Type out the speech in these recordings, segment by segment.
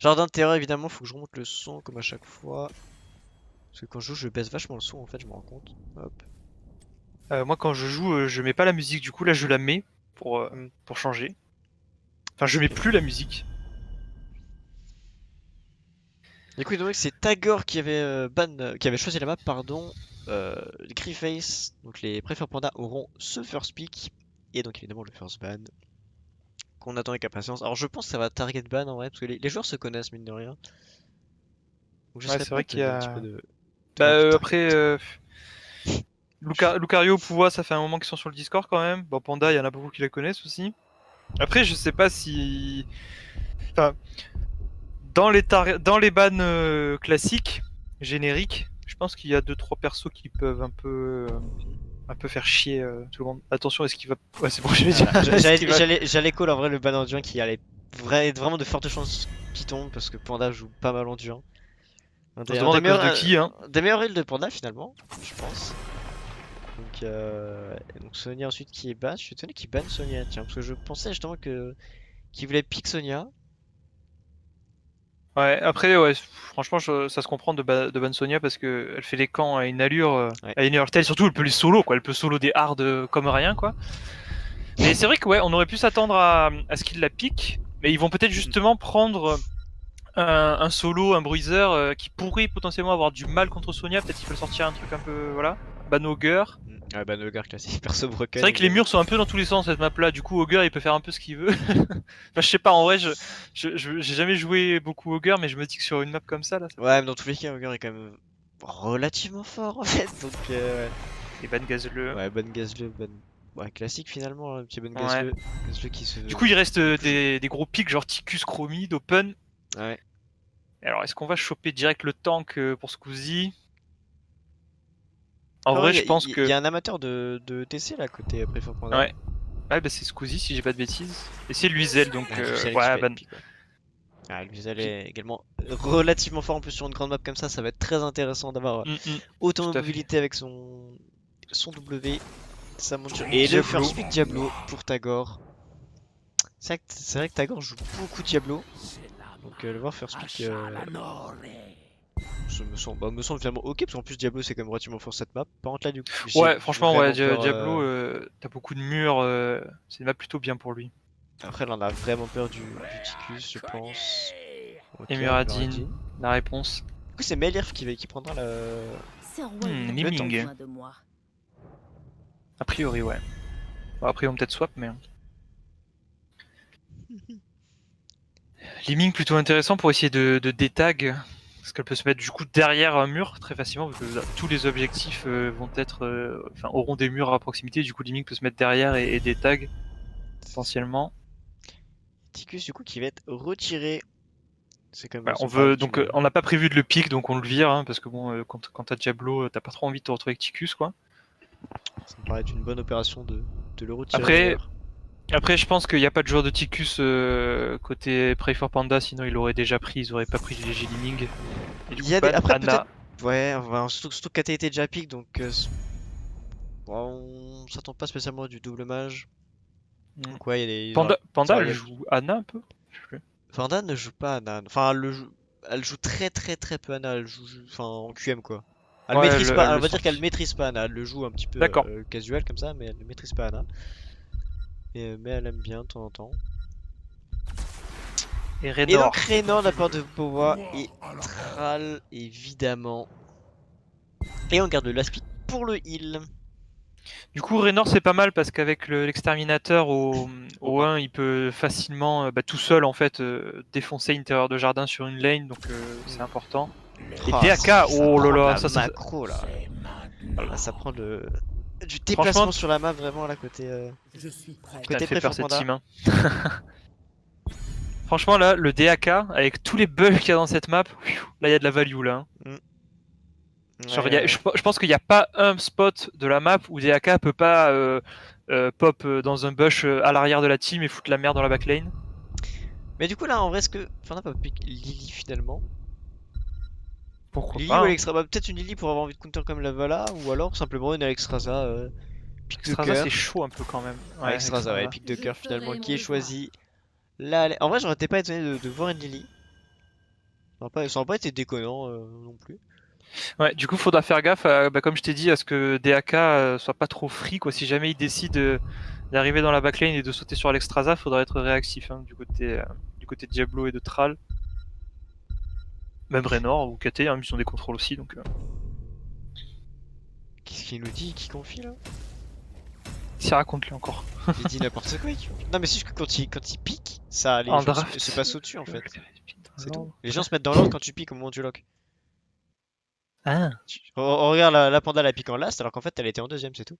Jardin de terreur, évidemment, faut que je remonte le son comme à chaque fois. Parce que quand je joue, je baisse vachement le son en fait, je me rends compte. Hop. Moi, quand je joue, je mets pas la musique. Du coup, là, je la mets pour changer. Enfin, je mets Ok. plus la musique. Du coup, donc c'est Tagore qui avait qui avait choisi la map, pardon. Les Creeface, donc les préfères pandas auront ce first pick. Et donc évidemment le first ban qu'on attend avec impatience. Alors je pense que ça va target ban en vrai, parce que les joueurs se connaissent mine de rien. Donc je Ouais, serais c'est pas vrai qu'il y étonné un petit peu a. de voir du target. Après, Lucario, Pouvois, ça fait un moment qu'ils sont sur le Discord quand même. Bon, Panda, il y en a beaucoup qui la connaissent aussi. Après, je sais pas si. Enfin, dans les bans classiques, génériques, je pense qu'il y a deux trois persos qui peuvent un peu faire chier tout le monde. Attention, est-ce qu'il va. Ouais, c'est bon, je vais dire. Voilà, Est-ce qu'il va. j'allais call en vrai le ban endurant qui allait vraiment de fortes chances qu'il tombe parce que Panda joue pas mal endurant. On se demande à cause de qui, hein. Un des meilleurs heals de Panda finalement, je pense. Donc Sonia ensuite qui est ban. Je suis étonné qu'il banne Sonia, tiens, parce que je pensais justement que qu'il voulait pick Sonia. Ouais, après, ouais, franchement, ça se comprend de Ban Sonia parce que elle fait les camps Ouais. à une allure telle, surtout elle peut les solo, quoi. Elle peut solo des hards comme rien, quoi. Mais c'est vrai que, ouais, on aurait pu s'attendre à ce qu'ils la piquent, mais ils vont peut-être Mhm. justement prendre un solo, un bruiser qui pourrait potentiellement avoir du mal contre Sonia. Peut-être qu'ils veulent sortir un truc un peu, voilà. Ban Ogre. Ouais, ban Ogre classique, perso C'est broken vrai que les évidemment. murs sont un peu dans tous les sens cette map là, du coup Ogre il peut faire un peu ce qu'il veut. Enfin, je sais pas, en vrai, j'ai jamais joué beaucoup Ogre, mais je me dis que sur une map comme ça, ça peut. Ouais, mais dans tous les cas, Ogre est quand même relativement fort en fait. Ouais. Et ban gazelleux. Ouais, ban Gazelle, ban. Ouais, classique finalement, un petit ban Ouais. Gazelle. Gazelle qui se. Du coup, il reste Le plus chaud. des gros pics genre Ticus, Chromide, Open. Ouais. Alors, est-ce qu'on va choper direct le tank pour Squeezie? En Ah ouais, vrai, je pense y que. a un amateur de TC là côté Prefer Panda. Ouais. Ouais, bah c'est Squeezie si j'ai pas de bêtises. Et c'est Luizel, donc Ah, Luciel qui ouais, va être ban. pick, ouais. Ah, Luciel Puis- est également relativement fort en plus sur une grande map comme ça va être très intéressant d'avoir autant de tout à fait. mobilité avec son W, sa monture. Et le Diablo. first pick Diablo pour Tagore. C'est vrai que Tagore joue beaucoup Diablo. Donc le voir first pick me semble finalement ok, parce qu'en plus Diablo c'est quand même relativement fort cette map. Par contre là du coup j'ai Ouais, franchement, ouais, vraiment peur. Diablo, t'as beaucoup de murs, c'est une map plutôt bien pour lui. Après là on a vraiment peur du Ticus je pense. Et Ok, Muradin, Muradin. la réponse. Du coup c'est Melirf qui prendra C'est un royaume qui le a Liming. tank. besoin de moi. A priori, ouais. Bon, après, on peut-être swap, mais. Liming plutôt intéressant pour essayer de détag. Parce qu'elle peut se mettre du coup derrière un mur très facilement, parce que tous les objectifs vont être, enfin, auront des murs à proximité. Du coup, Liming peut se mettre derrière et détag potentiellement. Ticus du coup qui va être retiré. C'est quand même Ouais, on son veut pari donc on n'a pas prévu de le pick, donc on le vire, hein, parce que bon, quand t'as Diablo, t'as pas trop envie de te retrouver avec Ticus, quoi. ça me paraît être une bonne opération de le retirer Après, d'ailleurs. après, je pense qu'il n'y a pas de joueur de Ticus côté Pray for Panda, sinon il l'aurait déjà pris, ils auraient pas pris les Liming. Et du Il coup, y a des... ban Après peut-être... Anna. Ouais, enfin, surtout que KT était déjà pick donc bon, on s'attend pas spécialement du double mage. Hmm. Donc ouais, Panda, elle joue Anna un peu? Je sais plus. Vanda ne joue pas Ana. Enfin, elle joue très peu Ana. Elle joue enfin, en QM quoi. Elle Ouais, maîtrise pas. elle On le va dire qu'elle sort. maîtrise pas Ana. Elle le joue un petit peu D'accord. casual comme ça, mais elle ne maîtrise pas Ana. Mais elle aime bien de temps en temps. Et Et donc Raynor. Raynor, la part de Powa et Thrall évidemment. Et on garde le last pick pour le heal. Du coup, Raynor, c'est pas mal parce qu'avec l'exterminateur Au au 1. 1, il peut facilement, tout seul, en fait, défoncer l'intérieur de jardin sur une lane, donc c'est important. Et Oh, DAK, ça oh là prend de là, la ça. macro là. Là, ça prend du Franchement, déplacement sur la map vraiment là putain, elle côté fait peur préfère cette panda. team, hein. Franchement, là, le DAK, avec tous les bugs qu'il y a dans cette map, là, il y a de la value, là, hein. Mm. Genre, Ouais. je pense qu'il n'y a pas un spot de la map où DAK peut pas pop dans un bush à l'arrière de la team et foutre la merde dans la backline. Mais du coup là en vrai est-ce que enfin, on n'a pas pick Lily finalement? Pourquoi Lily pas, ou hein. Alexstrasza? Bah, peut-être une Lily pour avoir envie de counter comme la Vala ou alors simplement une Alexstrasza pick de Straza, c'est cœur. chaud un peu quand même. Ouais, Alexstrasza ouais Extraza. pick de Je cœur finalement ferai qui est mon choix. choisi. Là en vrai j'aurais été pas étonné de voir une Lily. Ça n'a pas été déconnant non plus. Ouais, du coup, faudra faire gaffe, comme je t'ai dit, à ce que DAK soit pas trop free, quoi. Si jamais il décide d'arriver dans la backline et de sauter sur l'Exstrasa, faudra être réactif hein, du côté de Diablo et de Thrall. Même Raynor ou KT, hein, ils ont des contrôles aussi, donc... Qu'est-ce qu'il nous dit? Qui confie là? Si raconte-le encore. Il dit n'importe quoi. Non, mais c'est juste que quand il pique, ça, les En gens draft. se passent au-dessus en fait. C'est Alors. tout. Les gens se mettent dans l'ordre quand tu piques au moment du lock. Ah. On regarde la panda la pique en last alors qu'en fait elle était en deuxième, c'est tout.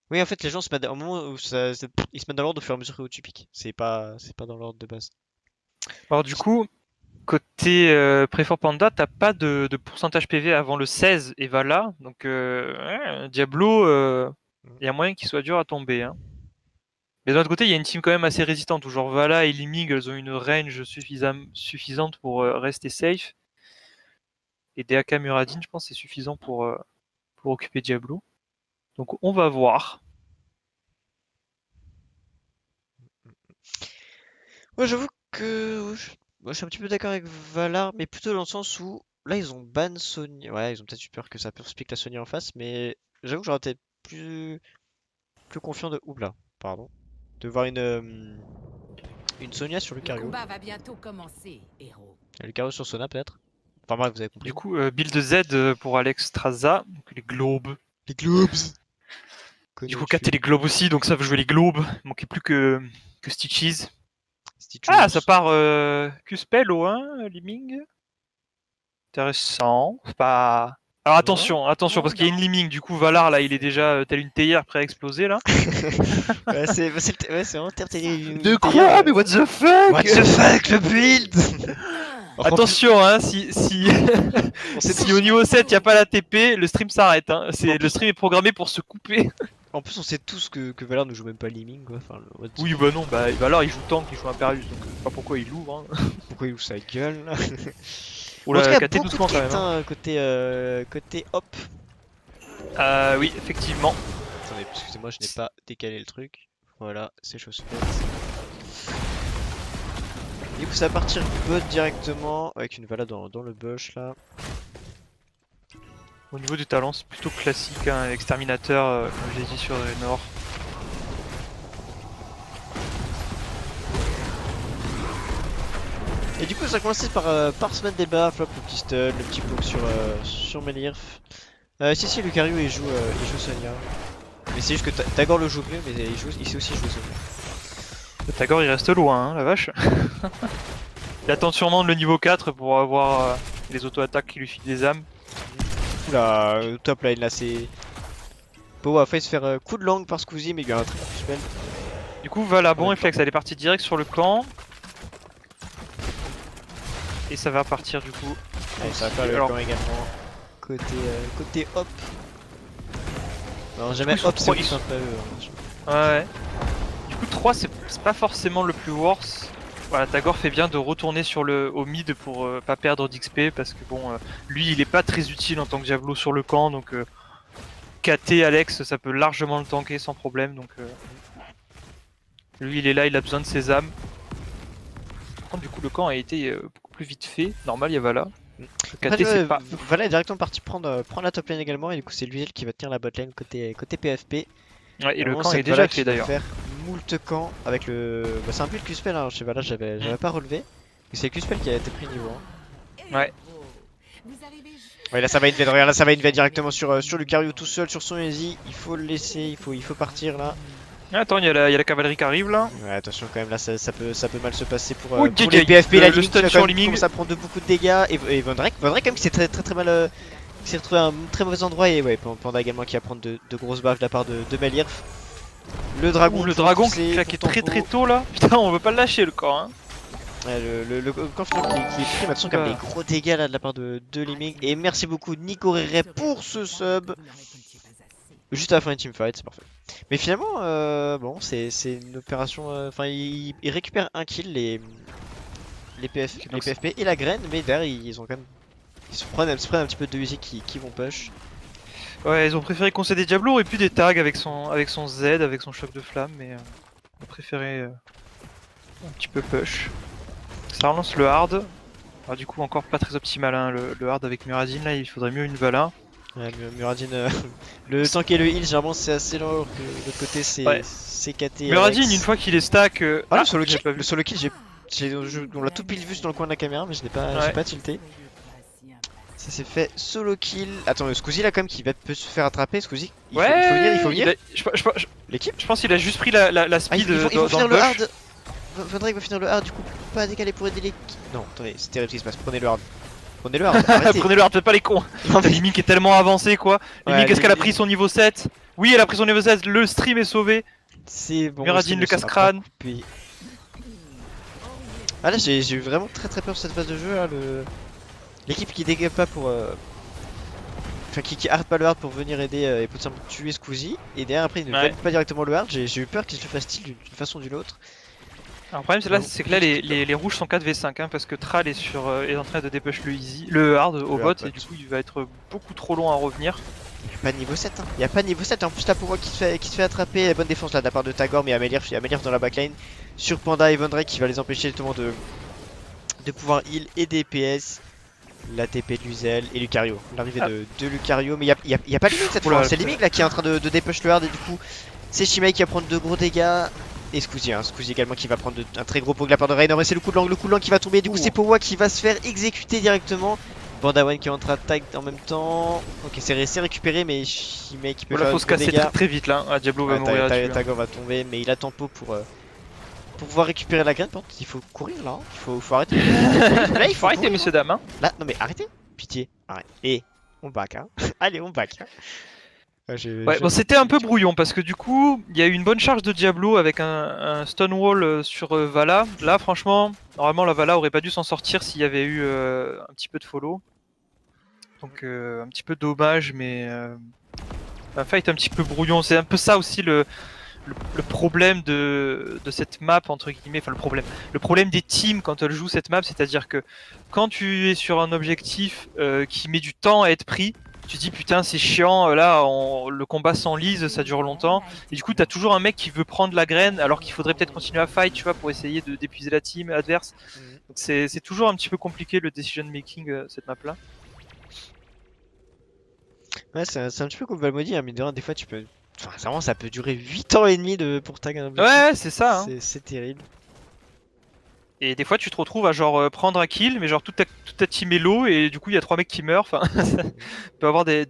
Oui, en fait, les gens se mettent au moment où ils se mettent dans l'ordre au fur et à mesure où tu piques. C'est pas dans l'ordre de base. Alors du coup, côté Préfort Panda, t'as pas de pourcentage PV avant le 16 et Vala, donc Diablo, il y a moyen qu'il soit dur à tomber. Hein. Mais d'un autre côté, il y a une team quand même assez résistante, où genre Vala et Liming, elles ont une range suffisante pour rester safe. Et DAK Muradin, je pense, c'est suffisant pour occuper Diablo. Donc on va voir. Ouais, j'avoue que moi, je suis un petit peu d'accord avec Valar, mais plutôt dans le sens où là ils ont ban Sonya. Ouais, ils ont peut-être eu peur que ça perspique la Sonya en face, mais j'avoue que j'aurais été plus confiant de Oubla, pardon, de voir une Sonya sur Le Lucario. combat va bientôt commencer, héros. Et Lucario sur Sona peut-être. Enfin bref, vous avez compris. Du coup, build Z pour Alexstrasza, donc les globes. Les globes. Du coup, 4 et les globes aussi, donc ça veut jouer les globes. Il manquait plus que Stitches. Ah, ça part Q-Spell au 1, Liming. Intéressant. C'est pas. Alors attention, parce qu'il y a une Liming, du coup Valar là il est déjà tel une théière prêt à exploser là. Ouais, c'est vraiment De quoi? Mais what the fuck? What the fuck, le build. Attention hein, si On sait si au niveau 7 il n'y a pas la TP, le stream s'arrête. Hein. Le stream est programmé pour se couper. En plus, on sait tous que Valar ne joue même pas Liming quoi. Enfin, Oui, bah non, bah Valar il joue tank, il joue Imperius, donc je sais pas pourquoi il l'ouvre. Hein. Pourquoi il ouvre sa gueule là? Oula, en tout cas, KT beaucoup doucement de quand même. quêtes, hein, côté hop. Oui, effectivement. Attendez, excusez-moi, je n'ai pas décalé le truc. Voilà, c'est chose faite. Du coup, ça va partir bot directement avec une Vala dans le bush là. Au niveau du talent, c'est plutôt classique, hein, exterminateur, comme je l'ai dit sur le nord. Et du coup, ça a commencé par se mettre des bas, flop le petit stun, le petit poke sur Melirf. Si, Lucario il joue Sonya. Mais c'est juste que Tagore le joue mieux, mais il sait aussi jouer Sonya. Le Tagore il reste loin, hein, la vache. Il attend sûrement le niveau 4 pour avoir les auto-attaques qui lui filent des âmes. Oula, top lane là, c'est. Powa a failli se faire coup de langue par Squeezie, mais il y a un très bon spell. Du coup, Vala, bon réflexe, elle est partie direct sur le camp. Et ça va partir du coup. Ouais, ça va faire le Alors, camp également. Côté hop. Non, jamais ils sont hop, c'est trois, plus ils sont- simple à eux. Ouais. Du coup, 3 c'est pas forcément le plus worse. Voilà, Tagore fait bien de retourner au mid pour pas perdre d'XP parce que bon, lui il est pas très utile en tant que Diablo sur le camp donc KT Alex ça peut largement le tanker sans problème donc lui il est là, il a besoin de ses âmes. Par contre, du coup, le camp a été beaucoup plus vite fait. Normal, il y a Vala. Le En KT, fait, c'est pas. Vala est directement parti prendre la top lane également, et du coup, c'est lui qui va tenir la bot lane côté PFP. Ouais, et le Vraiment, camp c'est est déjà Vala fait qui va d'ailleurs. faire moult camp avec le. Bah, c'est un build Q-Spell, hein, chez Vala, j'avais pas relevé. Mais c'est Q-Spell qui a été pris niveau 1. Ouais. Vous arrivez juste Ouais, là ça va invade, regarde, là ça va invade directement sur Lucario tout seul, sur son easy. Il faut le laisser, il faut partir là. Attends, il y a la cavalerie qui arrive là. Ouais, attention quand même, là ça peut mal se passer pour Oh, les Gege, PFP. le La Liming stun qui va sur quand même Liming. commencer à prendre beaucoup de dégâts. Et Vondrake quand même qui s'est très mal. Qui s'est retrouvé à un très mauvais endroit. Et ouais, Panda également qui va prendre de grosses baffes de la part de Melirf. Le dragon, Le faut dragon pousser, qui claquait faut très tempo. tôt là. Putain, on veut pas le lâcher le camp. Hein. Ouais, le conflit qui est pris, attention quand même les gros dégâts là de la part de Liming. Et merci beaucoup Nico Rere pour ce sub. Juste à la fin d'une teamfight, c'est parfait. Mais finalement, bon, c'est une opération. Enfin, il récupère un kill les PFP et la graine, mais derrière ils ont quand même. Ils se prennent un petit peu de musique qui vont push. Ouais, ils ont préféré concéder Diablo aurait pu des tags avec son Z, avec son choc de flamme, mais on a préféré Un petit peu push. Ça relance le hard. Alors, du coup, encore pas très optimal hein, le hard avec Muradin là, il faudrait mieux une Vala. Ouais, Muradin, le tank et le heal, généralement c'est assez lent, alors que de l'autre côté Ouais. c'est KT. Muradin, Alex. une fois qu'il est stack. Ah, le solo j'ai kill, pas vu. le solo kill, on l'a tout pile vu dans le coin de la caméra, mais je n'ai pas, j'ai Ouais. pas tilté. Ça s'est fait solo kill. Attends, Squeezie là, quand même, peut se faire attraper. Squeezie, il faut venir. L'équipe Je pense qu'il a juste pris la speed il faut dans finir le le bush. hard. Faudrait va finir le hard, du coup, pas décaler pour aider l'équipe. Non, attendez, c'est terrible ce qui se passe. Prenez le hard. Prenez le hard, arrêtez. Prenez-le hard, faites pas les cons. Non, mais- Limic est tellement avancé quoi. Ouais, Limic, est-ce qu'elle a Limic- pris son niveau 7? Oui, elle a pris son niveau 7, le stream est sauvé. C'est bon. Muradin, c'est le bon, ça va casse-crâne. pas couper. Ah là, j'ai eu vraiment très peur de cette phase de jeu. Là, l'équipe qui dégage pas pour. Enfin, qui arrête pas le hard pour venir aider et potentiellement tuer Squeezie. Et derrière, après, il ne Ouais. gagne pas directement le hard. J'ai eu peur qu'il se le fasse style d'une façon ou d'une autre. Alors, le problème c'est que là les rouges sont 4v5 hein, parce que Thrall est, est en train de dépush le hard au Le bot hard et bot. du coup il va être beaucoup trop long à revenir. Il n'y a pas de niveau 7. Hein. Il n'y a pas de niveau 7. En plus, là, pour moi qui se fait attraper. Bonne défense là de la part de Tagor, mais Amélier dans la backline. Sur Panda et Vondrake qui va les empêcher justement de pouvoir heal et DPS. La TP de Luzel et Lucario. L'arrivée de Lucario, mais il y a pas limite cette Oula, fois. C'est Limig là qui est en train de dépush le hard et du coup, c'est Shimei qui va prendre de gros dégâts. Et Squeezie, Squeezie également qui va prendre un très gros pot de la part de Raynor. Et c'est le coup de l'angle qui va tomber. Du coup, c'est Powa qui va se faire exécuter directement. Bandawan qui est en train de tag en même temps. Ok, c'est récupéré, mais Shimei qui peut Voilà, faire faut de se gros casser dégâts. très vite là. Ah, Diablo va Ouais, mourir là-dessus. Tagor va tomber, mais il a tempo pour pouvoir récupérer la graine. Par contre, il faut courir là. Hein. Faut arrêter. Là, il Faut arrêter courir, messieurs dames hein. Là, non mais arrêtez. Pitié. Arrête. Et on back. Hein. Allez, on back. Hein. Ouais, bon, c'était un peu brouillon parce que du coup, il y a eu une bonne charge de Diablo avec un Stonewall sur Vala. Là, franchement, normalement, la Vala aurait pas dû s'en sortir s'il y avait eu un petit peu de follow. Donc, un petit peu dommage, mais un fight un petit peu brouillon. C'est un peu ça aussi le problème de cette map, entre guillemets. Enfin, le problème des teams quand elles jouent cette map, c'est-à-dire que quand tu es sur un objectif qui met du temps à être pris, tu te dis putain c'est chiant, là le combat s'enlise, ça dure longtemps, et du coup t'as toujours un mec qui veut prendre la graine alors qu'il faudrait peut-être continuer à fight, tu vois, pour essayer d'épuiser la team adverse. Donc c'est toujours un petit peu compliqué le decision making cette map là. Ouais, c'est un petit peu comme Valmody, hein, mais de rien, des fois tu peux. Enfin, vraiment, ça peut durer 8 ans et demi pour tag un objectif. Ouais, c'est ça. Hein. C'est terrible. Et des fois tu te retrouves à genre prendre un kill, mais genre toute ta team est low et du coup il y a 3 mecs qui meurent. Enfin, ça peut avoir des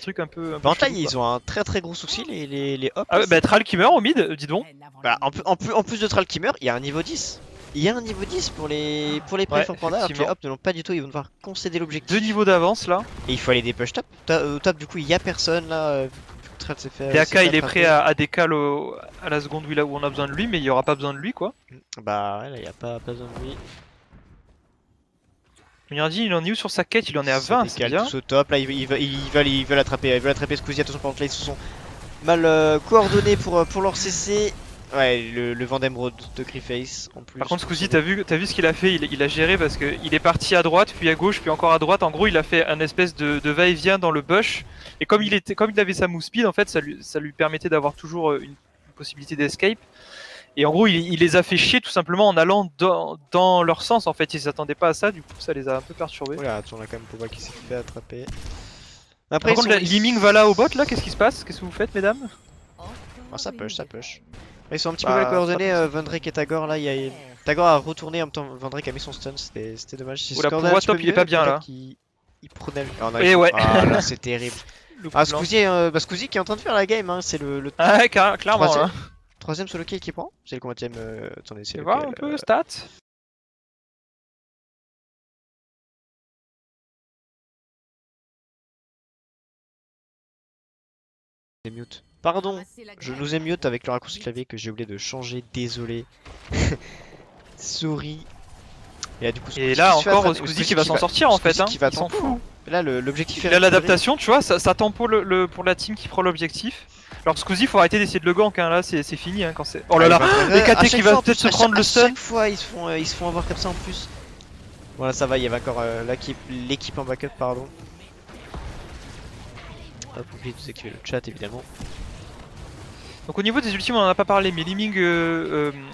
trucs un peu. Par contre, là, chelous, ils ont un très gros souci, les hops. Ah ouais, bah Thrall qui meurt au mid, dis donc. Bah, en plus de Thrall qui meurt, il y a un niveau 10. Il y a un niveau 10 pour les pré for Panda, alors que les hops ne l'ont pas du tout, ils vont devoir concéder l'objectif. 2 niveaux d'avance là. Et il faut aller des push top. Au top, du coup, il y a personne là. Thrall s'est fait. DAK s'est fait il est attraper. prêt à décal à la seconde où on a besoin de lui, mais il y aura pas besoin de lui quoi. Bah, ouais, là, il y a pas besoin de lui. Miradi il en est où sur sa quête? Il en est à Ça 20, c'est décale bien. tous au top. Là, ils veulent attraper Squeezie. Attention, par contre, là, ils se sont mal coordonnés pour leur CC. Ouais, le vent d'émeraude de Griface en plus. Par contre Squeezie, t'as vu ce qu'il a fait, il a géré parce que il est parti à droite, puis à gauche, puis encore à droite. En gros, il a fait un espèce de va-et-vient dans le bush. Et comme il avait sa move speed, en fait, ça lui permettait d'avoir toujours une possibilité d'escape. Et en gros, il les a fait chier tout simplement en allant dans leur sens. En fait, ils s'attendaient pas à ça, du coup, ça les a un peu perturbés. Voilà, attends, on a quand même Poba qui s'est fait attraper. Par Après, contre, la Liming va là au bot, là, qu'est-ce qui se passe? Qu'est-ce que vous faites, mesdames? Ah, ça push. Ils sont un petit Bah, peu mal coordonnés, ça Vondrake et Tagor là. Tagor a retourné en même temps. Vondrake a mis son stun, c'était dommage. Si Oula, Scourdal Powa un petit peu top, il est mieux, pas bien, peut-être là. Il prenait. Oh, non, Et ouais. Ah là, c'est terrible. Le Ah, coup blanc. Squeezie qui est en train de faire la game, hein. C'est le Ah ouais, clairement. troisième, Hein. troisième solo kill qu'il prend. C'est le combienième. Attendez, c'est Tu vois lequel, un peu stats? mute. Pardon, je nous ai mute avec le raccourci clavier que j'ai oublié de changer, désolé. Sorry. Et là, du coup, Et Squeezie là qui se fait encore, attraper- Squeezie qui va s'en sortir en fait. Squeezie Hein. qui va Il s'en tempo, fout. hein. Là, l'objectif est Il a récupéré. l'adaptation, tu vois, ça tempo pour la team qui prend l'objectif. Alors Squeezie, faut arrêter d'essayer de le gank, hein. Là c'est fini hein, quand c'est. Oh là là, les KT qui va peut-être se prendre le stun. Chaque fois, ils se font avoir comme ça en plus. Voilà, ça va, il y avait encore l'équipe en backup, pardon. Hop, oubliez de désactiver le chat évidemment. Donc au niveau des ultimes, on en a pas parlé, mais Liming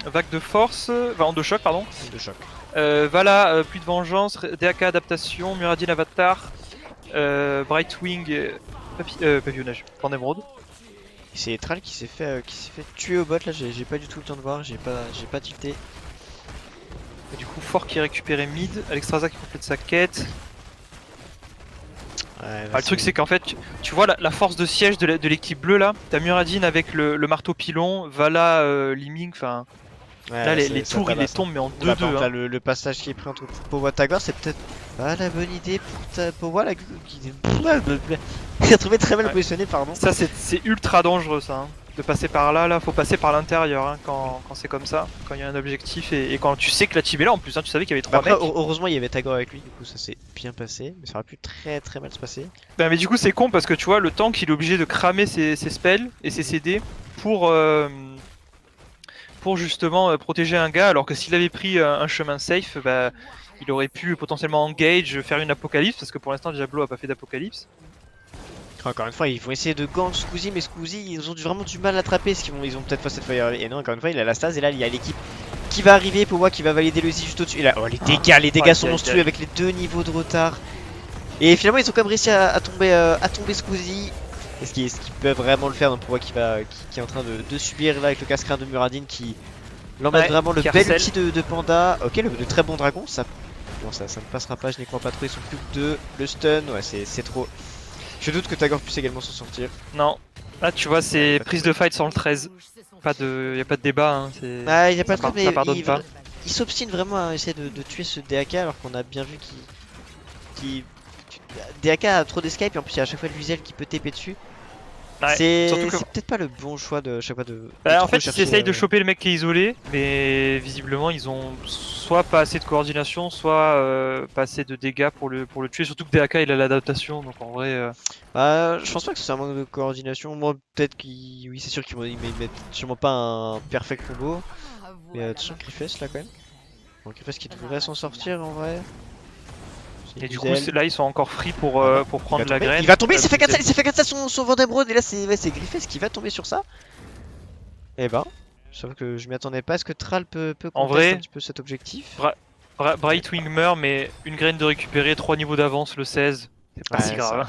vague de force, enfin de choc pardon. De choc. Vala, pluie de vengeance, DAK adaptation, Muradin avatar, Brightwing, pavillonnage, Pan d'émeraude. C'est Thrall qui s'est fait tuer au bot là, j'ai pas du tout le temps de voir, j'ai pas tilté. Et du coup, Fort qui est récupéré mid, Alexstrasza qui complète sa quête. Ouais, Le truc c'est qu'en fait, tu vois la force de siège de l'équipe bleue là, t'as Muradin avec le marteau pilon, Vala, Liming, enfin là les tours ils les tombent mais en 2-2. Là, le passage qui est pris entre Powa et Tagor, c'est peut-être pas la bonne idée pour Powa là, qui a trouvé très mal positionné, pardon. Ça c'est ultra dangereux ça, hein. De passer par là, faut passer par l'intérieur hein, quand c'est comme ça, quand il y a un objectif et quand tu sais que la team est là en plus, hein, tu savais qu'il y avait 3 Après, mecs. heureusement il y avait Tagor avec lui, du coup ça s'est bien passé, mais ça aurait pu très mal se passer. Bah, mais du coup c'est con parce que tu vois le tank il est obligé de cramer ses spells et ses CD pour justement protéger un gars, alors que s'il avait pris un chemin safe, bah, il aurait pu potentiellement engage, faire une apocalypse, parce que pour l'instant Diablo a pas fait d'apocalypse. Encore une fois, ils vont essayer de gant Squeezie, mais Squeezie, ils ont vraiment du mal à l'attraper, parce ils ont peut-être pas cette fire. Et non, encore une fois, il a la stase, et là, il y a l'équipe qui va arriver, Powa qui va valider le Z juste au-dessus. Et là, oh, les dégâts sont monstrueux avec les 2 niveaux de retard. Et finalement, ils ont quand même réussi à tomber Squeezie. Est-ce qu'ils peuvent vraiment le faire? Donc Powa qui est en train de subir là avec le casse-crin de Muradin qui l'emmène vraiment le bel outil de Panda. Ok, le très bon dragon, ça. Bon, ça ne passera pas, je n'y crois pas trop, ils sont plus que 2. Le stun, ouais, c'est trop. Je doute que Tagor puisse également s'en sortir. Non, là tu vois c'est prise de fight sur le 13. Y a pas de débat, hein. Ah, il y a pas de ça pardonne pas. Il s'obstine vraiment à essayer de tuer ce DAK alors qu'on a bien vu qu'il DAK a trop d'escape et en plus il y a à chaque fois Luzel qui peut TP dessus. Ouais, c'est que... peut-être pas le bon choix de chaque fois de. Bah, en fait, ils essayent de choper le mec qui est isolé, mais visiblement ils ont soit pas assez de coordination, soit pas assez de dégâts pour le tuer. Surtout que DAK il a l'adaptation, donc en vrai. Bah, je pense pas que c'est un manque de coordination. Moi, peut-être qu'ils. Oui, c'est sûr qu'ils mettent sûrement pas un perfect combo. Mais attention, Griffiths là quand même. Bon, Griffiths qui devrait s'en sortir en vrai. Et du coup, là ils sont encore free pour prendre la graine. Il va tomber, il s'est fait 4 son Vendémrode et là c'est Griffiths qui va tomber sur ça. Et ben, j'avoue que je m'y attendais pas. Est-ce que Thrall peut contester un petit peu cet objectif? Brightwing meurt, mais une graine de récupérer, 3 niveaux d'avance, le 16. C'est pas si grave.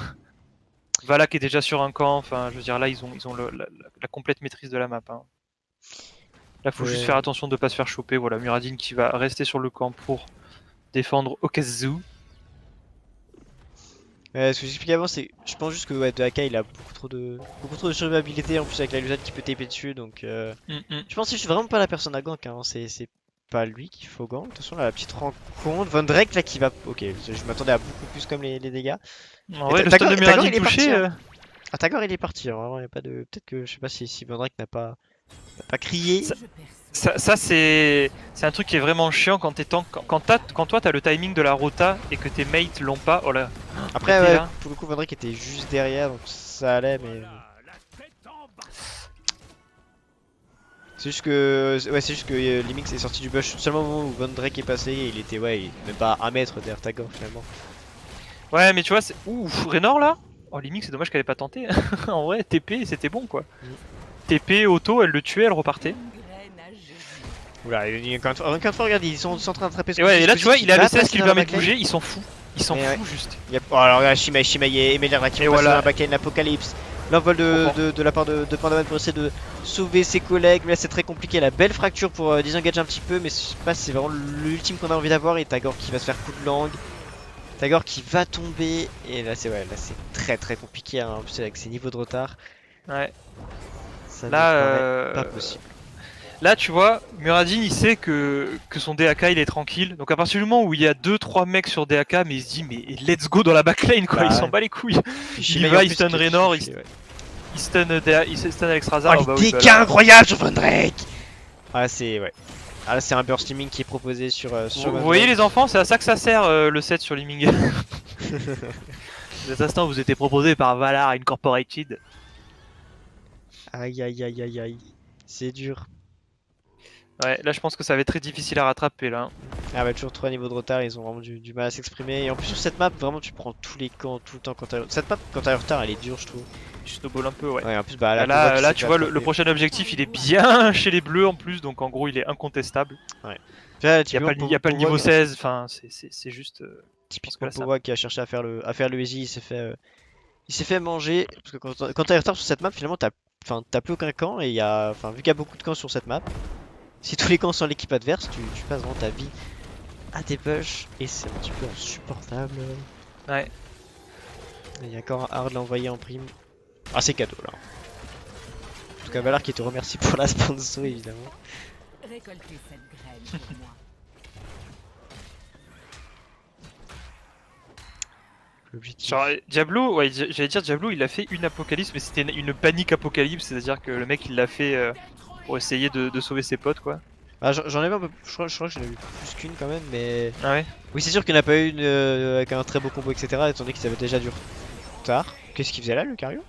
Vala qui est déjà sur un camp, enfin je veux dire là ils ont la complète maîtrise de la map. Hein. Là faut juste faire attention de pas se faire choper. Voilà, Muradin qui va rester sur le camp pour défendre Okazu. Ce que j'expliquais avant, c'est je pense juste que ouais, DAK il a beaucoup trop de survivabilité en plus avec la Luzade qui peut TP dessus donc je pense que je suis vraiment pas la personne à gank, hein. C'est pas lui qu'il faut gank. Attention là, la petite rencontre, Von Drake là qui va. Ok, je m'attendais à beaucoup plus comme les dégâts. En vrai, le stun de Muradin touché. Ah, Tagor il est parti, hein. Vraiment il y a pas de. Peut-être que je sais pas si Von Drake n'a pas crié. Ça c'est un truc qui est vraiment chiant quand t'es tank. Quand toi t'as le timing de la rota et que tes mates l'ont pas. Oh là. Après ouais, pour le coup Von Drake était juste derrière donc ça allait mais. C'est juste que Limix est sorti du bush seulement au moment où Von Drake est passé et il était même pas à 1 mètre derrière Tagor finalement. Ouais mais tu vois c'est. Ouh Raynor là. Oh Limix c'est dommage qu'elle ait pas tenté. En vrai TP c'était bon quoi. TP auto elle le tuait elle repartait. Oula, encore une fois, regarde, ils sont en train d'attraper ce. Et ouais, et là tu vois, il a le 16 qui lui permet de bouger, ils s'en foutent. Ils s'en foutent juste. Oh, alors là, Shimei et Emeler là qui vont passer dans la backline, l'Apocalypse. L'envol de la part de Pandaman pour essayer de sauver ses collègues. Mais là, c'est très compliqué. La belle fracture pour désengager un petit peu. Mais je sais pas, c'est vraiment l'ultime qu'on a envie d'avoir. Et Tagor qui va se faire coup de langue. Tagor qui va tomber. Et là, c'est très compliqué. Hein, en plus, avec ses niveaux de retard. Ouais. Ça là, pas possible. Là, tu vois, Muradin il sait que son DAK il est tranquille. Donc, à partir du moment où il y a 2-3 mecs sur DAK, mais il se dit, mais let's go dans la backline quoi, il s'en bat les couilles. Il va, il stun Raynor, il stun Alexstrasza. Oh, les dégâts incroyables sur Von Drake! Ah, c'est. Ouais. Ah, là, c'est un burst liming qui est proposé sur. Vous voyez, les enfants, c'est à ça que ça sert le set sur liming. Cet instant vous était proposé par Valar Incorporated. Aïe. C'est dur. Ouais, là je pense que ça va être très difficile à rattraper là. Ah bah toujours 3 niveaux de retard, ils ont vraiment du mal à s'exprimer. Et en plus sur cette map, vraiment tu prends tous les camps tout le temps quand t'as... Cette map quand t'as le retard elle est dure je trouve. tu snowballs un peu, ouais. Ouais, en plus, bah là, Là, tu vois, le prochain objectif, il est bien chez les bleus en plus, donc en gros, il est incontestable. Il n'y a pas le niveau 16, enfin, c'est juste. Typiquement, là, ça Powa qui a cherché à faire le easy, il s'est fait manger. Parce que quand t'es en retard sur cette map, finalement, t'as plus aucun camp. Et vu qu'il y a beaucoup de camps sur cette map, si tous les camps sont l'équipe adverse, tu passes vraiment ta vie à tes push. Et c'est un petit peu insupportable. Ouais. Il y a encore un hard l'envoyer en prime. Ah, c'est cadeau là. En tout cas, Valar qui te remercie pour la sponsor évidemment. Récoltez cette graine pour moi. L'objectif. Genre, Diablo, ouais, j'allais dire Diablo, il a fait une apocalypse, mais c'était une panique apocalypse, c'est-à-dire que le mec il l'a fait pour essayer de sauver ses potes, quoi. Ah, j'en avais un peu. Je crois que j'en ai eu plus qu'une quand même, mais. Ah ouais. Oui, c'est sûr qu'il n'y en a pas eu une avec un très beau combo, etc. Étant donné qu'ils avaient déjà du retard. Qu'est-ce qu'il faisait là, le Cario?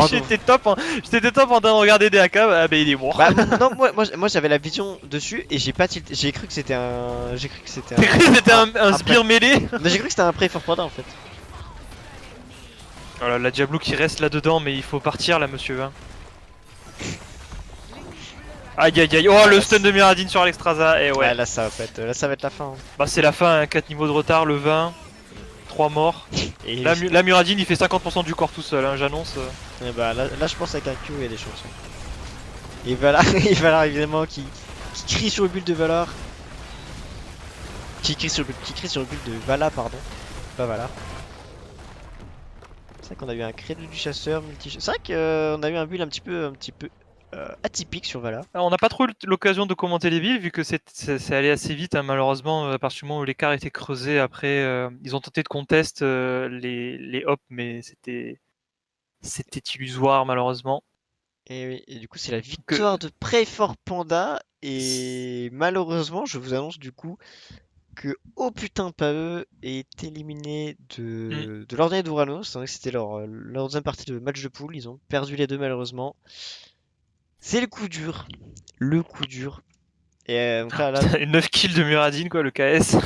J'étais top en train de regarder DAK, ah bah il est mort. Bah, non, moi j'avais la vision dessus et j'ai pas tilté. J'ai cru que c'était un. J'ai cru que c'était T'as cru que c'était un sbire pré- mêlé? Mais j'ai cru que c'était un pré for Panda en fait. Voilà, la Diablo qui reste là-dedans, mais il faut partir là, monsieur. Hein. Aïe aïe aïe, oh le stun de Muradin sur Alexstrasza, et ouais. Ouais, là ça va être la fin. Hein. Bah c'est la fin, hein, 4 niveaux de retard, le 20, 3 morts. Et Là, Muradin il fait 50% du corps tout seul, hein, j'annonce. et bah, là je pense avec un Q il y a des chances. Hein. Et Valar, et Valar évidemment qui crie sur le build de Valar. Qui crie sur le build de Vala, pardon. Pas Valar. C'est vrai qu'on a eu un credo du chasseur, c'est vrai qu'on a eu un build un petit peu atypique sur Valar. Alors, on n'a pas trop eu l'occasion de commenter les builds vu que c'est allé assez vite, hein, malheureusement, à partir du moment où l'écart était creusé. Après, ils ont tenté de contest les hops, mais c'était illusoire malheureusement. Et oui, et du coup c'est la victoire de Prey for Panda. Et malheureusement je vous annonce du coup que oh putain pas eux est éliminé de l'Ordre d'Uranos. C'était leur deuxième partie de match de poule. Ils ont perdu les deux malheureusement. C'est le coup dur. Le coup dur. Et donc là 9 kills de Muradin quoi, le KS.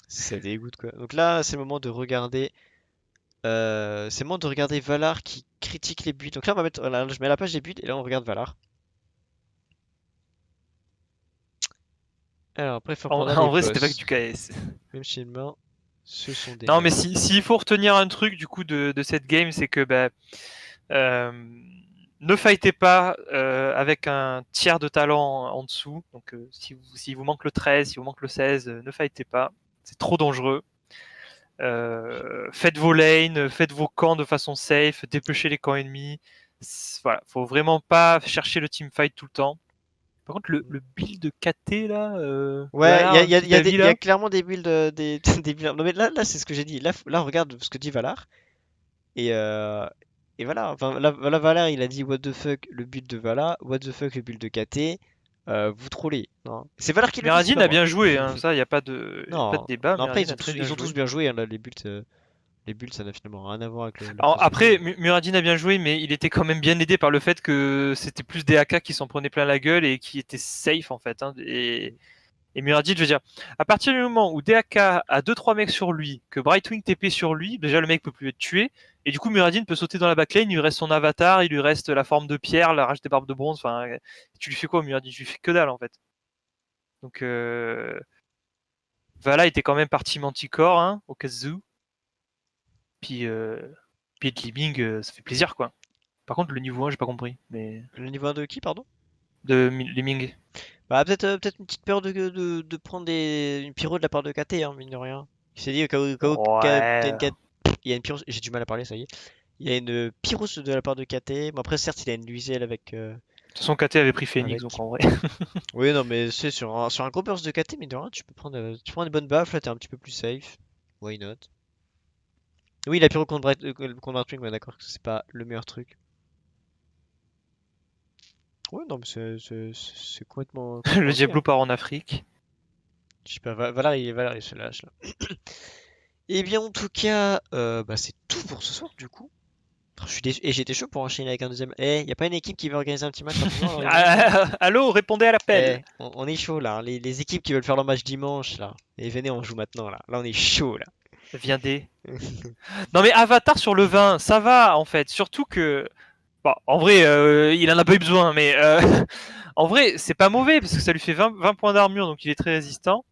ça dégoûte quoi. Donc là c'est le moment de regarder. C'est le moment de regarder Valar qui critique les buts. Donc là on va mettre. Voilà, je mets la page des buts et là on regarde Valar. Alors après faut prendre En vrai c'était pas que du KS. Même chez main, ce sont des. Non mais s'il faut retenir un truc du coup de cette game, c'est que bah, ne fightez pas avec un tiers de talent en dessous. Donc si vous manque le 13, si vous manque le 16, ne fightez pas. C'est trop dangereux. Faites vos lanes, faites vos camps de façon safe, dépêchez les camps ennemis. Voilà, faut vraiment pas chercher le teamfight tout le temps. Par contre, le build de KT là. Ouais, il y a a clairement des builds. Des builds. Non, mais là c'est ce que j'ai dit. Là, regarde ce que dit Valar. Et voilà. Enfin, là, Valar, il a dit what the fuck le build de Valar, what the fuck le build de KT. Vous trollez. C'est Valar qui le dit. Muradin a bien joué, hein, ça, y a pas de débat. Non, après, Muradin ils ont tous bien joué. Hein, là, les builds, ça n'a finalement rien à voir avec le. Alors, après, Muradin a bien joué, mais il était quand même bien aidé par le fait que c'était plus des AK qui s'en prenaient plein la gueule et qui étaient safe en fait. Hein, et Muradin, je veux dire, à partir du moment où DAK a 2-3 mecs sur lui, que Brightwing TP sur lui, déjà le mec peut plus être tué, et du coup Muradin peut sauter dans la backline, il lui reste son avatar, il lui reste la forme de pierre, la rage des barbes de bronze, enfin, tu lui fais quoi Muradin? Tu lui fais que dalle en fait. Donc, Vala était quand même parti Manticore, hein, au Kazu. Puis Liming, ça fait plaisir quoi. Par contre, le niveau 1, j'ai pas compris. Mais... Le niveau 1 de qui, pardon? De Liming. Bah, peut-être une petite peur de prendre une pyro de la part de KT, hein, mine de rien. Il s'est dit, Ouais. il y a une pyro, j'ai du mal à parler, ça y est. Il y a une pyro de la part de KT. Bon, après, certes, il a une Luisel avec. De toute façon, KT avait pris Phoenix, donc en vrai. Oui, non, mais c'est sur un gros burst de KT, mine de rien, tu prends une bonne baffe, là, t'es un petit peu plus safe. Why not? Oui, la pyro contre Brightwing, ouais, d'accord, c'est pas le meilleur truc. Ouais, non, mais c'est complètement. Le Diablo part en Afrique. Je sais pas, Valar, il se lâche là. Et bien, en tout cas, bah, c'est tout pour ce soir, du coup. Je suis déçu. Et j'étais chaud pour enchaîner avec un deuxième. Eh, y a pas une équipe qui veut organiser un petit match rapidement, Allô, répondez à l'appel. On est chaud là, hein. Les équipes qui veulent faire leur match dimanche là. Et venez, on joue maintenant là. Là, on est chaud là. Viens des. Non mais Avatar sur le 20, ça va en fait. Surtout que. Bon, en vrai, il en a pas eu besoin, mais en vrai, c'est pas mauvais parce que ça lui fait 20 points d'armure, donc il est très résistant.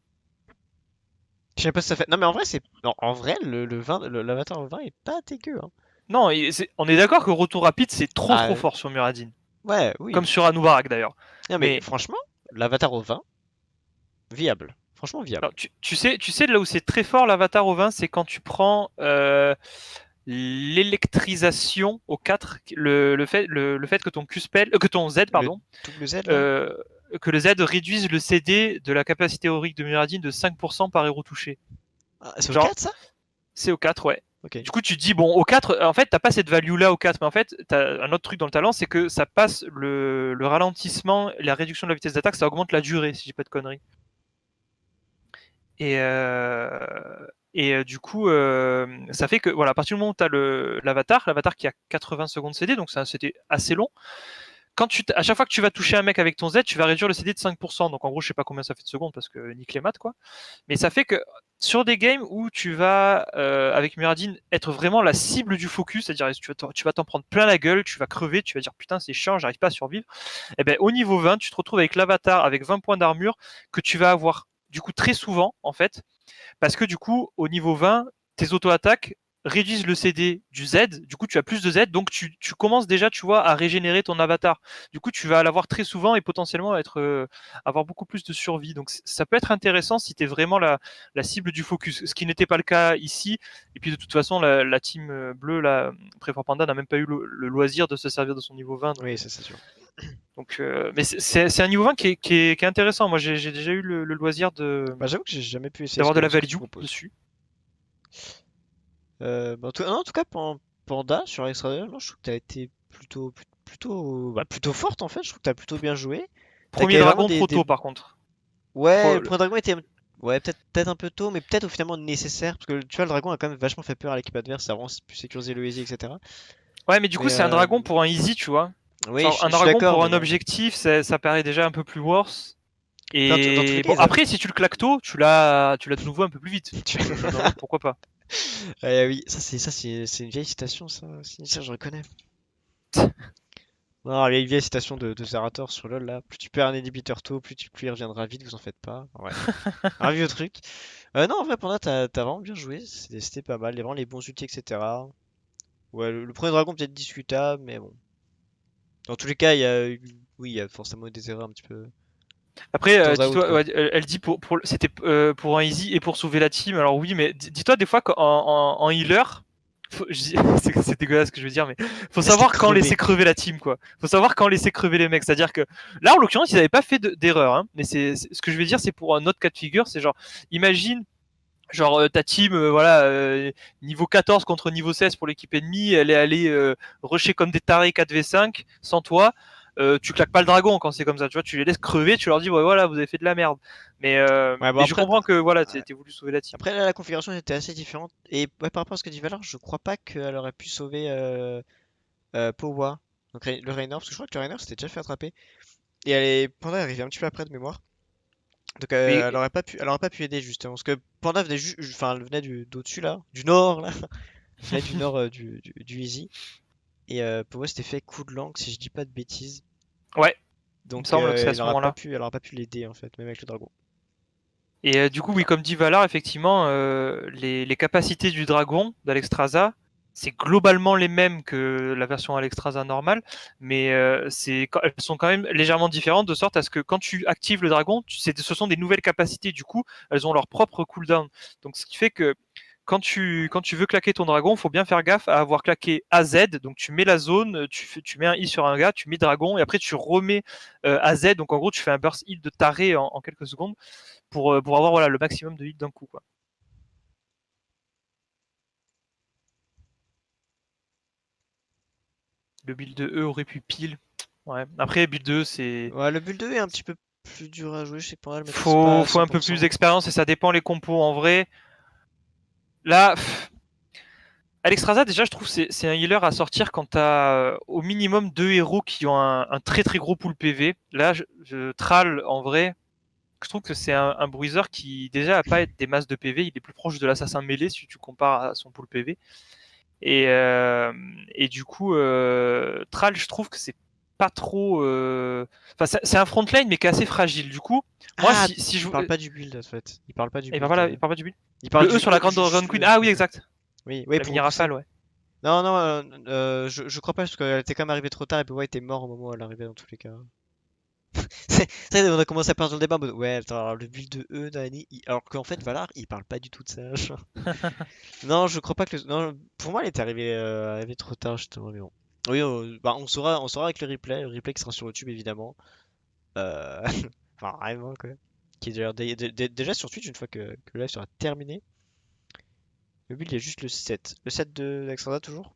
Je sais pas si ça fait. Non, mais en vrai, c'est. Non, en vrai, le 20, l'avatar 20 est pas dégueu. Hein. Non, on est d'accord que retour rapide, c'est trop Ah, fort sur Muradin. ouais, oui. Comme sur Anoubarak d'ailleurs. Non, mais Mais franchement, l'avatar au 20, viable. Franchement, viable. alors, tu sais là où c'est très fort l'Avatar au 20, c'est quand tu prends l'électrisation au 4, le fait que ton Q-spell, que ton Z, pardon, Double Z, là. euh, que le Z réduise le CD de la capacité aurique de Muradin de 5% par héros touché. Ah, c'est au Genre, 4, ça? c'est au 4, ouais. Ok. Du coup, tu te dis, bon, au 4, en fait, t'as pas cette value-là au 4, mais en fait, t'as un autre truc dans le talent, c'est que ça passe le ralentissement, la réduction de la vitesse d'attaque, ça augmente la durée, si j'ai pas de conneries. Et, du coup, ça fait que, voilà, à partir du moment où tu as l'avatar qui a 80 secondes CD, donc c'est un CD assez long, à chaque fois que tu vas toucher un mec avec ton Z, tu vas réduire le CD de 5%. Donc en gros, je sais pas combien ça fait de secondes parce que nique les maths, quoi. Mais ça fait que sur des games où tu vas, avec Muradin, être vraiment la cible du focus, c'est-à-dire tu vas t'en prendre plein la gueule, tu vas crever, tu vas dire putain, c'est chiant, j'arrive pas à survivre. Et ben au niveau 20, tu te retrouves avec l'avatar avec 20 points d'armure que tu vas avoir du coup très souvent, en fait, parce que du coup, au niveau 20, tes auto-attaques réduisent le CD du Z, du coup tu as plus de Z, donc tu commences déjà, tu vois, à régénérer ton avatar. Du coup, tu vas l'avoir très souvent et potentiellement avoir beaucoup plus de survie. Donc ça peut être intéressant si tu es vraiment la cible du focus, ce qui n'était pas le cas ici. Et puis de toute façon, la team bleue, la Préfort Panda, n'a même pas eu le loisir de se servir de son niveau 20. Donc, Oui, ça c'est sûr. donc, mais c'est un niveau 20 qui est intéressant. Moi, j'ai déjà eu le loisir Bah, j'avoue que j'ai jamais pu essayer d'avoir de la ce que tu value proposes. dessus. Bah, en tout cas, Panda sur Extra, non, je trouve que t'as été plutôt forte en fait. Je trouve que t'as plutôt bien joué. T'as Premier gagné vraiment dragon trop tôt, par contre. Ouais, Trop- le point dragon était. Ouais, peut-être un peu tôt, mais peut-être au finalement nécessaire. Parce que tu vois, le dragon a quand même vachement fait peur à l'équipe adverse. Ça a vraiment pu sécuriser le easy, etc. Ouais, mais du coup, Mais c'est un dragon pour un easy, tu vois. oui, Genre, un je suis dragon d'accord, pour mais un bon. objectif, ça paraît déjà un peu plus worse. Dans tous les Et cas, bon, après, si tu le claques tôt, tu l'as de nouveau un peu plus vite. Tu- Non, pourquoi pas. Oui, c'est une vieille citation, ça, je reconnais. Non, les vieilles citations de Zerator sur LoL là. Plus tu perds un inhibiteur tôt, plus il reviendra vite. Vous en faites pas. Ouais. Un vieux truc. Non, en vrai, Panda, t'as vraiment bien joué. C'était pas mal. Il y a vraiment les bons ultis, etc. Ouais, le premier dragon peut-être discutable, mais bon. Dans tous les cas, oui, il y a forcément eu des erreurs un petit peu de Après, temps à autre, dis-toi, quoi. ouais, elle dit c'était pour un easy et pour sauver la team. Alors oui, mais dis-toi des fois en healer, c'est dégueulasse ce que je veux dire, mais faut Laisse-les savoir quand crever. laisser crever la team, quoi. Faut savoir quand laisser crever les mecs. C'est-à-dire que là, en l'occurrence, ils n'avaient pas fait d'erreur, hein. Mais ce que je veux dire, c'est pour un autre cas de figure, c'est genre, imagine. Genre ta team, voilà, niveau 14 contre niveau 16 pour l'équipe ennemie, elle est allée rusher comme des tarés 4v5 sans toi. Tu claques pas le dragon quand c'est comme ça, tu vois, tu les laisses crever, tu leur dis ouais voilà, vous avez fait de la merde. Ouais, bon, Mais je après, comprends que voilà, ouais. t'es voulu sauver la team. Après là, la configuration était assez différente. Et ouais, par rapport à ce que dit Valor, je crois pas qu'elle aurait pu sauver Powa. Donc le Raynor, parce que je crois que le Raynor s'était déjà fait attraper. Et Panda est arrivée un petit peu après de mémoire. Donc Mais elle aurait pas pu aider justement. Parce que Panda venait enfin, elle venait d'au-dessus là, du nord là. Elle venait du nord du Easy. Et Powa s'était fait coup de langue si je dis pas de bêtises. ouais, il me Donc semble que c'est à ce moment-là. elle aura pas pu l'aider en fait, même avec le dragon. Et du coup, oui, comme dit Valar, effectivement, les capacités du dragon d'Alexstrasza, c'est globalement les mêmes que la version Alexstrasza normale, mais elles sont quand même légèrement différentes de sorte à ce que quand tu actives le dragon, ce sont des nouvelles capacités. Du coup, elles ont leur propre cooldown. Donc, ce qui fait que quand tu veux claquer ton dragon, il faut bien faire gaffe à avoir claqué AZ. Donc tu mets la zone, tu mets un I sur un gars, tu mets dragon et après tu remets AZ. Donc en gros, tu fais un burst heal de taré en quelques secondes pour avoir voilà, le maximum de heal d'un coup, quoi. Le build de E aurait pu pile. Ouais. Après, build 2, c'est. Ouais, le build 2 est un petit peu plus dur à jouer, je sais pas, elle maîtrise pas à Faut un peu plus 100%. d'expérience et ça dépend les compos en vrai. Là, Alexstrasza, déjà, je trouve c'est un healer à sortir quand t'as au minimum deux héros qui ont un très très gros pool PV. Là, je Thrall, en vrai, je trouve que c'est un bruiser qui déjà a pas des masses de PV, il est plus proche de l'assassin mêlé si tu compares à son pool PV. Et du coup, Thrall, je trouve que c'est pas trop. Enfin, c'est un frontline mais qui est assez fragile. Du coup, moi, Ah, si je il parle pas du build en fait. Il parle pas du il build. parle pas, il parle pas du build. Il parle Le E du sur la grande juste Queen. le- Ah oui, exact. Oui, oui, La pour mini repousser. rafale, ouais. Non, non, je crois pas parce qu'elle était quand même arrivée trop tard et puis ouais, elle était mort au moment où elle arrivait dans tous les cas. C'est vrai, on a commencé à perdre le débat en mode ouais, attends, alors le build de E, Nani, alors qu'en fait, Valar, il parle pas du tout de ça. Genre. Non, je crois pas que non, pour moi, elle était arrivée trop tard justement, mais bon. Oui, bah, on saura avec le replay qui sera sur YouTube évidemment. Euh... Enfin, vraiment quoi. Qui est d'ailleurs déjà sur Twitch une fois que le live sera terminé. Le build il y a juste le 7. Le 7 de d'Alexandra toujours?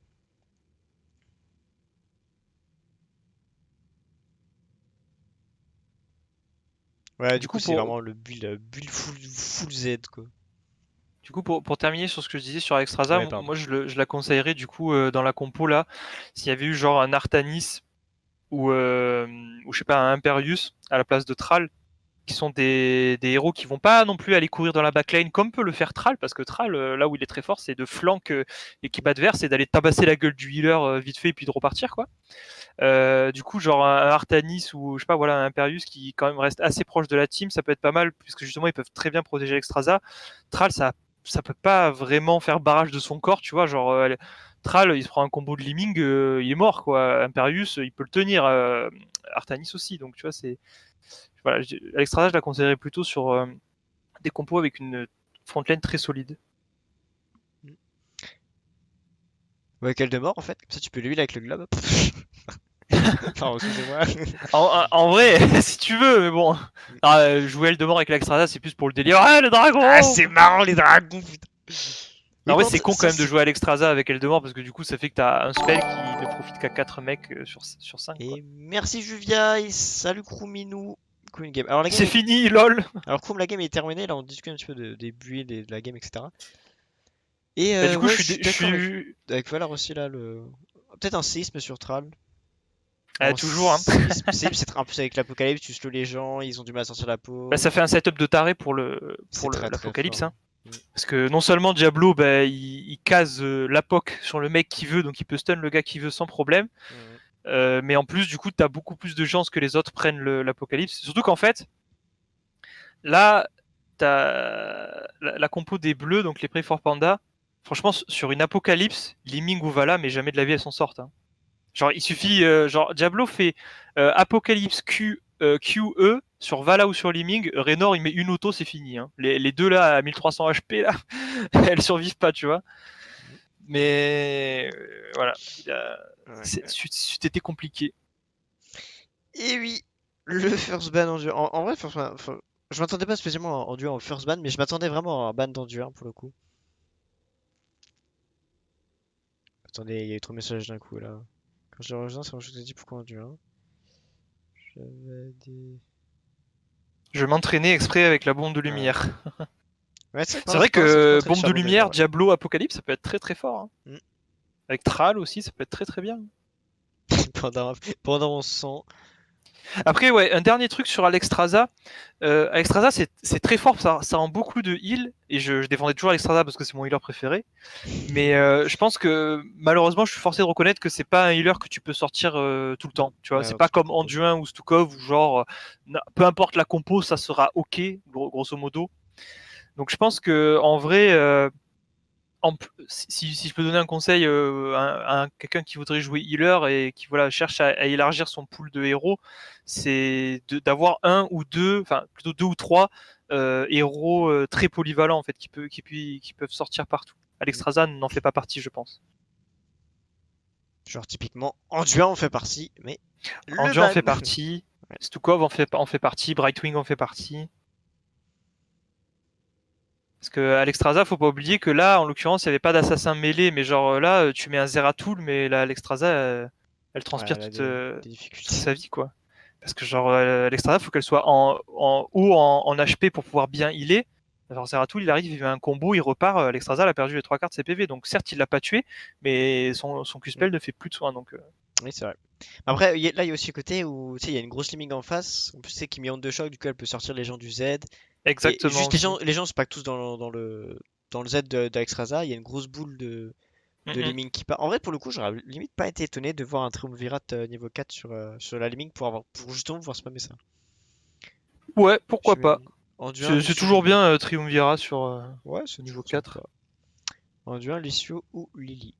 Ouais, du Du coup, coup, c'est pour, vraiment le build full Z quoi. Du coup, pour terminer sur ce que je disais sur Extrasa, Ouais, pardon. moi je la conseillerais du coup dans la compo là, s'il y avait eu genre un Artanis ou je sais pas un Imperius à la place de Thrall, qui sont des héros qui vont pas non plus aller courir dans la backline comme peut le faire Thrall, parce que Thrall, là où il est très fort, c'est de flank l'équipe adverse et d'aller tabasser la gueule du healer vite fait et puis de repartir quoi. Du coup, genre un Artanis ou je sais pas, voilà, un Imperius qui quand même reste assez proche de la team, ça peut être pas mal puisque justement ils peuvent très bien protéger l'Extrasa. Thrall, ça peut pas vraiment faire barrage de son corps, tu vois, genre Thrall, il se prend un combo de Liming, il est mort quoi. Imperius, il peut le tenir. Artanis aussi, donc tu vois, c'est voilà, l'Extrasa, je la conseillerais plutôt sur des compos avec une frontline très solide. Ouais, quel de mort en fait, comme ça tu peux l'huile avec le globe. Pardon, excusez-moi. En vrai, si tu veux, mais bon. Jouer Eldemort avec l'Extrasa, c'est plus pour le délire. Ah, le Ah, dragon! c'est marrant les dragons, putain. En Et vrai, quand c'est con quand ça même de jouer à l'Extrasa avec Eldemort parce que du coup, ça fait que t'as un spell qui ne profite qu'à 4 mecs sur 5. Quoi. Et merci Juvia et salut Kruminou. Queen Game. Alors la game C'est est... fini, lol! Alors Krum, la game est terminée, là on discute un petit peu des builds et de la game, etc. Et Bah, du coup, ouais, je je suis, suis je d'accord suis... avec Valar aussi là, le... Peut-être un séisme sur Thrall. toujours, hein. Séisme, c'est un peu avec l'apocalypse, tu slow les gens, ils ont du mal à sortir la Bah, peau. ça fait un setup de taré pour C'est très très l'Apocalypse. fort. Hein. Parce que non seulement Diablo, bah, il case l'apoc sur le mec qui veut, donc il peut stun le gars qui veut sans problème. Mais en plus, du coup, t'as beaucoup plus de chances que les autres prennent l'apocalypse. Surtout qu'en fait, là, t'as la compo des bleus, donc les Pray for Panda. Franchement, sur une apocalypse, Liming ou Vala, mais jamais de la vie elles s'en sortent. Hein. Genre, il suffit, genre, Diablo fait apocalypse QE sur Vala ou sur Liming. Raynor, il met une auto, c'est fini. Hein. Les deux là, à 1300 HP, là, elles survivent pas, tu vois. Mais voilà, c'était compliqué. Et oui, le first ban en dur. En vrai, je m'attendais pas spécialement en dur en first ban, mais je m'attendais vraiment à un ban d'endure pour le coup. Attendez, il y a eu trop de messages d'un coup là. Quand je rejoins, c'est moi je vous ai dit pourquoi endure. J'avais dit. Je m'entraînais exprès avec la bombe de lumière. Ouais, C'est vrai que bombe de lumière, Diablo, Apocalypse, ça peut être très très fort. Hein. Mm. Avec Thrall aussi, ça peut être très très bien. pendant on sent. Après, ouais, un dernier truc sur Alexstrasza. Alexstrasza, c'est très fort, ça rend beaucoup de heal. Et je défendais toujours Alexstrasza parce que c'est mon healer préféré. Mais je pense que malheureusement, je suis forcé de reconnaître que c'est pas un healer que tu peux sortir tout le temps. Tu vois, Ouais, c'est non, pas tu peux comme pas. Anduin ou Stukov où genre, peu importe la compo, ça sera ok, grosso modo. Donc je pense que en vrai, si je peux donner un conseil à quelqu'un qui voudrait jouer healer et qui voilà cherche à élargir son pool de héros, c'est d'avoir un ou deux, enfin plutôt deux ou trois héros très polyvalents en fait qui peuvent sortir partout. Alexstrasza n'en fait pas partie, je pense. Genre typiquement, Anduin en fait partie, mais le Anduin en ban. fait partie, Stukov en fait partie, Brightwing en fait partie. Parce que Alexstrasza, faut pas oublier que là, en l'occurrence, il n'y avait pas d'assassin mêlé, mais genre là, tu mets un Zeratul, mais là, Alexstrasza, elle Ouais, transpire elle a toute, des difficultés. toute sa vie, quoi. Parce que genre, Alexstrasza, faut qu'elle soit en haut en HP pour pouvoir bien healer. Alors Zeratul, il arrive, il fait un combo, il repart, Alexstrasza, elle a perdu les 3 quarts de ses PV. Donc certes, il l'a pas tué, mais son Q-spell ne fait plus de soin. Donc, Oui, c'est vrai. Après, là, il y a aussi le côté où, tu sais, il y a une grosse lemming en face. En plus, c'est qui met onde de choc, du coup, elle peut sortir les gens du Z. Et Exactement juste, aussi. les gens se packent tous dans le Z d'Alexstrasza. Il y a une grosse boule de Mhm. lemming qui part. En vrai, pour le coup, j'aurais limite pas été étonné de voir un Triumvirat niveau 4 sur la lemming pour justement pouvoir spammer ça. Ouais, pourquoi Je pas. mets Anduin, C'est Lucio, toujours Lily. bien Triumvirat sur Ouais, c'est niveau toujours 4. sympa. Anduin, Lucio ou Lily.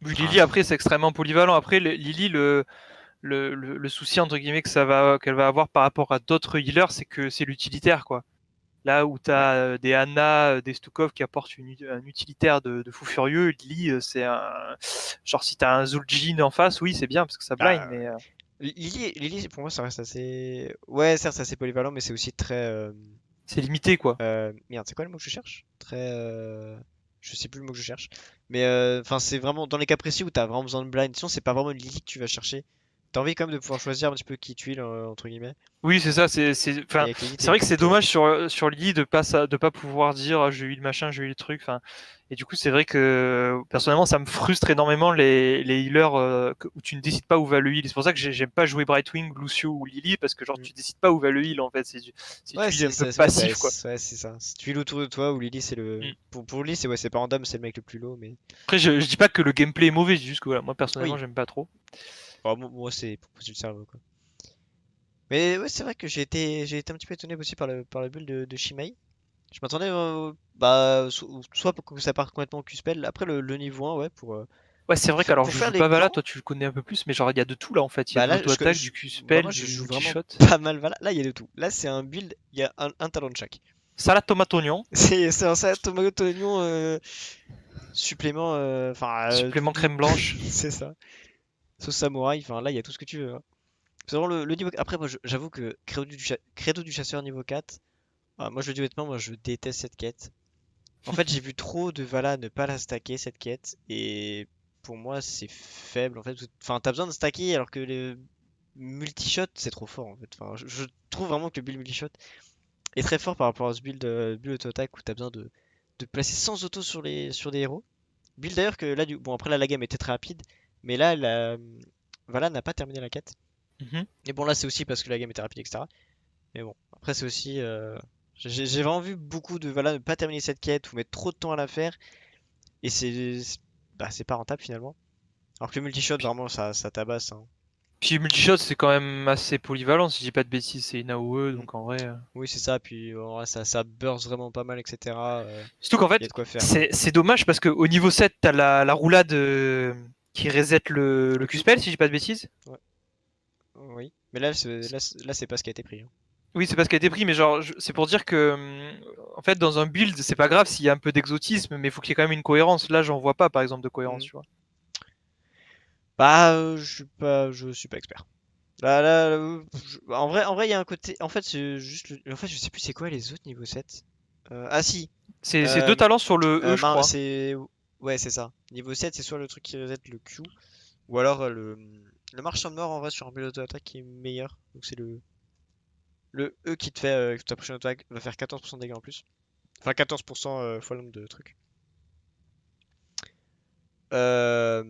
Oui, Ah, Lily, après, c'est extrêmement polyvalent. Après, Lily, le souci, entre guillemets, qu'elle va avoir par rapport à d'autres healers, c'est que c'est l'utilitaire, quoi. Là où ouais. t'as des Anna, des Stukov qui apportent un utilitaire de fou furieux, Lily, c'est un. Genre, si t'as un Zul'jin en face, oui, c'est bien parce que ça blind, Bah, mais Lily, pour moi, ça reste assez. Ouais, certes, c'est assez polyvalent, mais c'est aussi très. c'est limité, quoi. Merde, c'est quoi le mot que je cherche? Très. Je sais plus le mot que je cherche. Mais enfin, c'est vraiment dans les cas précis où t'as vraiment besoin de blind. Sinon, c'est pas vraiment une Lily que tu vas chercher. T'as envie quand même de pouvoir choisir un petit peu qui tuile, entre guillemets. Oui, c'est ça. Et Enfin, avec Lily, c'est t'es vrai que beaucoup c'est plus dommage rapide. sur Lily de pas pouvoir dire ah, j'ai eu le machin, j'ai eu le truc. Enfin, et du coup, c'est vrai que personnellement, ça me frustre énormément les healers où tu ne décides pas où va le heal. C'est pour ça que j'aime pas jouer Brightwing, Lucio ou Lily parce que genre Mm. tu décides pas où va le heal en fait. C'est Ouais, du heal un peu ouais, passif quoi. ouais, c'est ça. Si tu tuiles autour de toi, ou Lily, c'est Mm. le. Pour Lily, c'est ouais, c'est pas random, c'est le mec le plus low, mais. Après, je dis pas que le gameplay est mauvais, je dis juste que voilà, moi personnellement, Oui. j'aime pas trop. Bon, moi, c'est pour poser le cerveau, quoi. Mais ouais, c'est vrai que j'ai été un petit peu étonné aussi par le build de Shimei. Je m'attendais bah, soit pour que ça parte complètement au Q-Spell. Après le niveau 1, ouais, Ouais, c'est vrai qu'alors pour je faire joue les pas Vala, camps. toi tu le connais un peu plus, mais genre il y a de tout là en fait. Il y a Bah de là, l'auto-attaque, du Q-spell, vraiment, je du joue vraiment multi-shot. pas mal Vala. Là, il y a de tout. Là, c'est un build, il y a un talent de chaque. Salade tomate oignon, C'est un salade tomate oignon supplément. Enfin, supplément crème blanche. c'est ça. Sauce samouraï. Enfin, là, il y a tout ce que tu veux, hein. C'est vraiment le niveau. Après, moi, j'avoue que Credo du chasseur niveau 4. Moi, je le dis honnêtement, moi, je déteste cette quête. En fait, j'ai vu trop de Vala ne pas la stacker cette quête et pour moi c'est faible en fait. Enfin, t'as besoin de stacker alors que le multi-shot c'est trop fort en fait. Enfin, je trouve vraiment que le build multi-shot est très fort par rapport à ce build auto-attaque où t'as besoin de placer sans auto sur des héros. Build d'ailleurs que là, bon après là la game était très rapide, mais là Vala n'a pas terminé la quête. Mhm. Et bon là c'est aussi parce que la game était rapide etc. Mais bon, après c'est aussi j'ai vraiment vu beaucoup de Vala ne pas terminer cette quête ou mettre trop de temps à la faire. Et bah, c'est pas rentable finalement. Alors que le multishot, Puis, vraiment, ça tabasse, hein. puis multi-shot c'est quand même assez polyvalent, si je dis pas de bêtises, c'est une AOE, Mm. donc en vrai. Oui, c'est ça. Puis en vrai, ça burst vraiment pas mal, etc. Surtout qu'en Il y a fait, de quoi faire, quoi. c'est dommage parce qu'au niveau 7, t'as la roulade qui reset le Le Q? Q-spell, si je dis pas de bêtises. Ouais. Oui. Mais là, là, c'est pas ce qui a été pris, hein. Oui, c'est pas ce qui a été pris, mais genre, c'est pour dire que, en fait, dans un build, c'est pas grave s'il y a un peu d'exotisme, mais il faut qu'il y ait quand même une cohérence. Là, j'en vois pas, par exemple, de cohérence, Mm. tu vois. Bah, je suis pas expert. Là, en vrai, il y a un côté. En fait, c'est juste. En fait, je sais plus c'est quoi les autres niveau 7. Ah si. C'est deux Euh, talents sur le E, je crois. c'est. Ouais, c'est ça. Niveau 7, c'est soit le truc qui reset le Q, ou alors le marchand de mort en vrai sur un build auto-attaque qui est meilleur. Donc c'est le E qui te fait que ta prochaine attaque va faire 14% de dégâts en plus. Enfin 14% fois le nombre de trucs. Euh,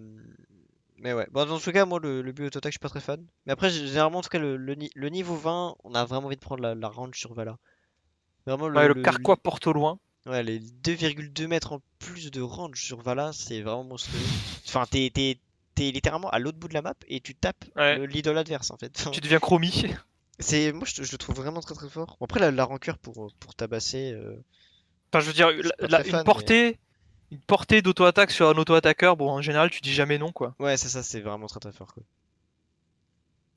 Mais ouais. Bon, dans tout cas, moi le build auto-attaque, je suis pas très fan. Mais après, généralement, en tout cas, le niveau 20, on a vraiment envie de prendre la range sur Vala. Vraiment, Ouais, le carquois porte au loin. ouais, les 2,2 mètres en plus de range sur Vala, c'est vraiment monstrueux. Enfin, t'es littéralement à l'autre bout de la map et tu tapes Ouais, l'idole adverse en fait. tu deviens chromie. Moi je le trouve vraiment très très fort. Bon, après la rancœur pour tabasser, Enfin, je veux dire, je suis pas très fan, mais une portée d'auto-attaque sur un auto-attaqueur, bon, en général, tu dis jamais non, quoi. ouais, c'est ça, c'est vraiment très très fort quoi.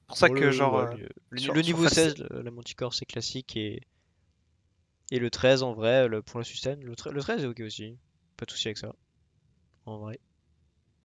C'est pour ça Bon, que, genre, ouais, le sur niveau face. 16, la Manticore c'est classique et le 13 en vrai, pour la sustain, le 13 est ok aussi. Pas de souci avec ça, en vrai.